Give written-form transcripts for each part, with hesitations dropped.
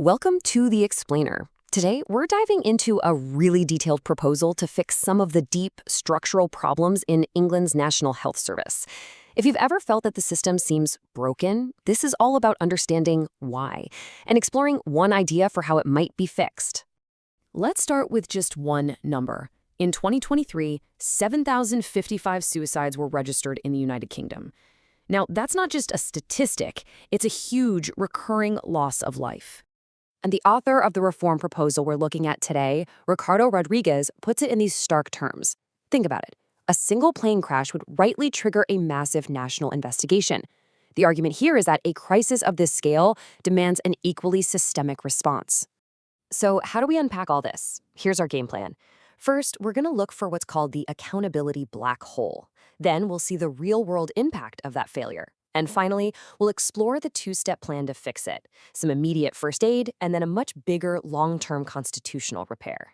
Welcome to The Explainer. Today, we're diving into a really detailed proposal to fix some of the deep structural problems in England's National Health Service. If you've ever felt that the system seems broken, this is all about understanding why and exploring one idea for how it might be fixed. Let's start with just one number. In 2023, 7,055 suicides were registered in the United Kingdom. Now, that's not just a statistic, it's a huge recurring loss of life. And the author of the reform proposal we're looking at today, Ricardo Rodriguez, puts it in these stark terms. Think about it. A single plane crash would rightly trigger a massive national investigation. The argument here is that a crisis of this scale demands an equally systemic response. So how do we unpack all this? Here's our game plan. First, we're going to look for what's called the accountability black hole. Then we'll see the real-world impact of that failure. And finally, we'll explore the two-step plan to fix it, some immediate first aid, and then a much bigger long-term constitutional repair.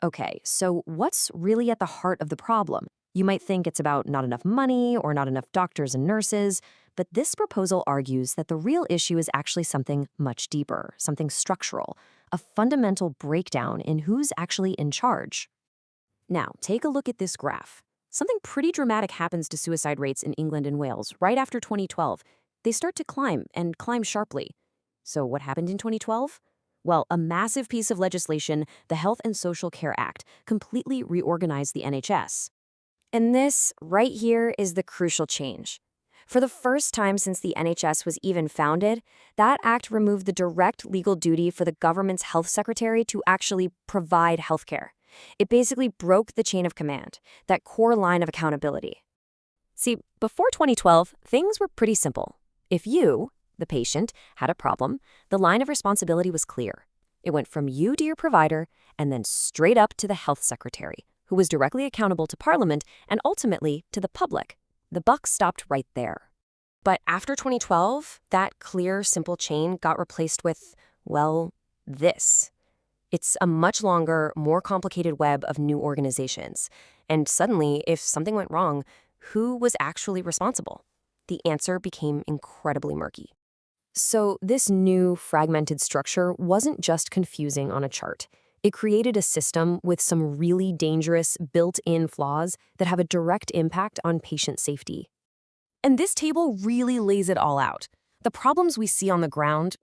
Okay, so what's really at the heart of the problem? You might think it's about not enough money or not enough doctors and nurses, but this proposal argues that the real issue is actually something much deeper, something structural, a fundamental breakdown in who's actually in charge. Now, take a look at this graph. Something pretty dramatic happens to suicide rates in England and Wales right after 2012. They start to climb, and climb sharply. So what happened in 2012? Well, a massive piece of legislation, the Health and Social Care Act, completely reorganized the NHS. And this, right here, is the crucial change. For the first time since the NHS was even founded, that act removed the direct legal duty for the government's health secretary to actually provide healthcare. It basically broke the chain of command, that core line of accountability. See, before 2012, things were pretty simple. If you, the patient, had a problem, the line of responsibility was clear. It went from you to your provider and then straight up to the health secretary, who was directly accountable to Parliament and ultimately to the public. The buck stopped right there. But after 2012, that clear, simple chain got replaced with, well, this. It's a much longer, more complicated web of new organizations. And suddenly, if something went wrong, who was actually responsible? The answer became incredibly murky. So this new, fragmented structure wasn't just confusing on a chart. It created a system with some really dangerous, built-in flaws that have a direct impact on patient safety. And this table really lays it all out. The problems we see on the ground,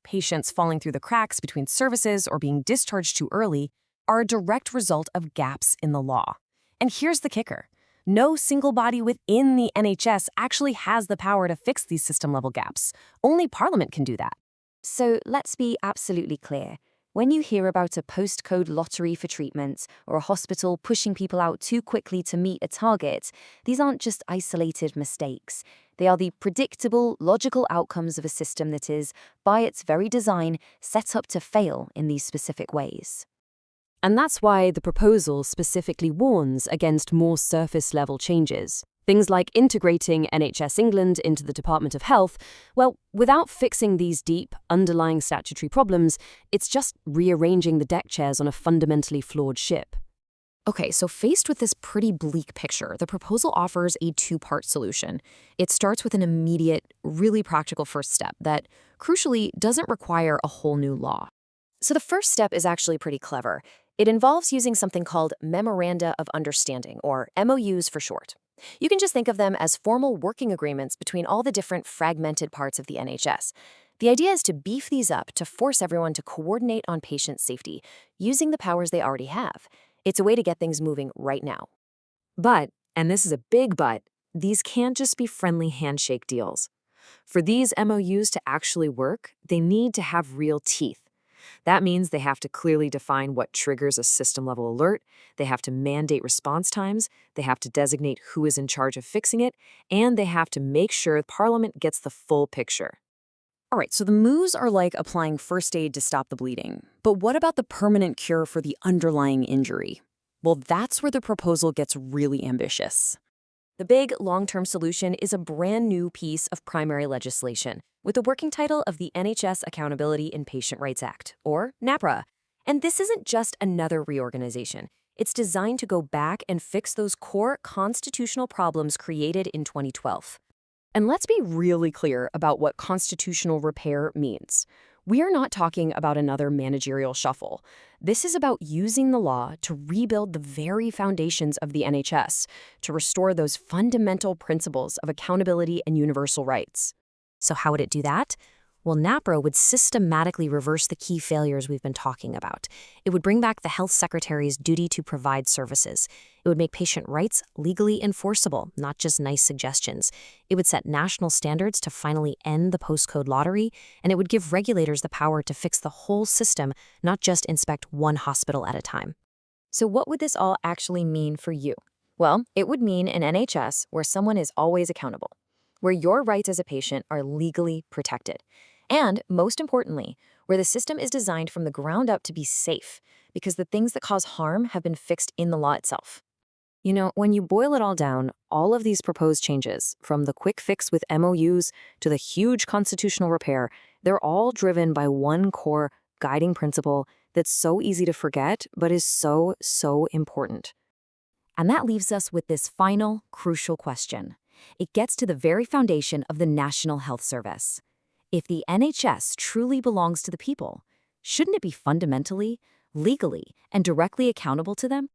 patients falling through the cracks between services or being discharged too early, are a direct result of gaps in the law. And here's the kicker. No single body within the NHS actually has the power to fix these system-level gaps. Only Parliament can do that. So let's be absolutely clear. When you hear about a postcode lottery for treatment or a hospital pushing people out too quickly to meet a target, these aren't just isolated mistakes. They are the predictable, logical outcomes of a system that is, by its very design, set up to fail in these specific ways. And that's why the proposal specifically warns against more surface-level changes. Things like integrating NHS England into the Department of Health, well, without fixing these deep, underlying statutory problems, it's just rearranging the deck chairs on a fundamentally flawed ship. Okay, so faced with this pretty bleak picture, the proposal offers a two-part solution. It starts with an immediate, really practical first step that, crucially, doesn't require a whole new law. So the first step is actually pretty clever. It involves using something called Memoranda of Understanding, or MOUs for short. You can just think of them as formal working agreements between all the different fragmented parts of the NHS. The idea is to beef these up to force everyone to coordinate on patient safety, using the powers they already have. It's a way to get things moving right now. But, and this is a big but, these can't just be friendly handshake deals. For these MOUs to actually work, they need to have real teeth. That means they have to clearly define what triggers a system-level alert, they have to mandate response times, they have to designate who is in charge of fixing it, and they have to make sure Parliament gets the full picture. All right, so the moves are like applying first aid to stop the bleeding. But what about the permanent cure for the underlying injury? Well, that's where the proposal gets really ambitious. The big, long-term solution is a brand new piece of primary legislation with the working title of the NHS Accountability in Patient Rights Act, or NAPRA. And this isn't just another reorganization. It's designed to go back and fix those core constitutional problems created in 2012. And let's be really clear about what constitutional repair means. We are not talking about another managerial shuffle. This is about using the law to rebuild the very foundations of the NHS, to restore those fundamental principles of accountability and universal rights. So how would it do that? Well, NAPRA would systematically reverse the key failures we've been talking about. It would bring back the health secretary's duty to provide services. It would make patient rights legally enforceable, not just nice suggestions. It would set national standards to finally end the postcode lottery, and it would give regulators the power to fix the whole system, not just inspect one hospital at a time. So what would this all actually mean for you? Well, it would mean an NHS where someone is always accountable, where your rights as a patient are legally protected. And, most importantly, where the system is designed from the ground up to be safe, because the things that cause harm have been fixed in the law itself. You know, when you boil it all down, all of these proposed changes, from the quick fix with MOUs to the huge constitutional repair, they're all driven by one core guiding principle that's so easy to forget, but is so, so important. And that leaves us with this final, crucial question. It gets to the very foundation of the National Health Service. If the NHS truly belongs to the people, shouldn't it be fundamentally, legally, and directly accountable to them?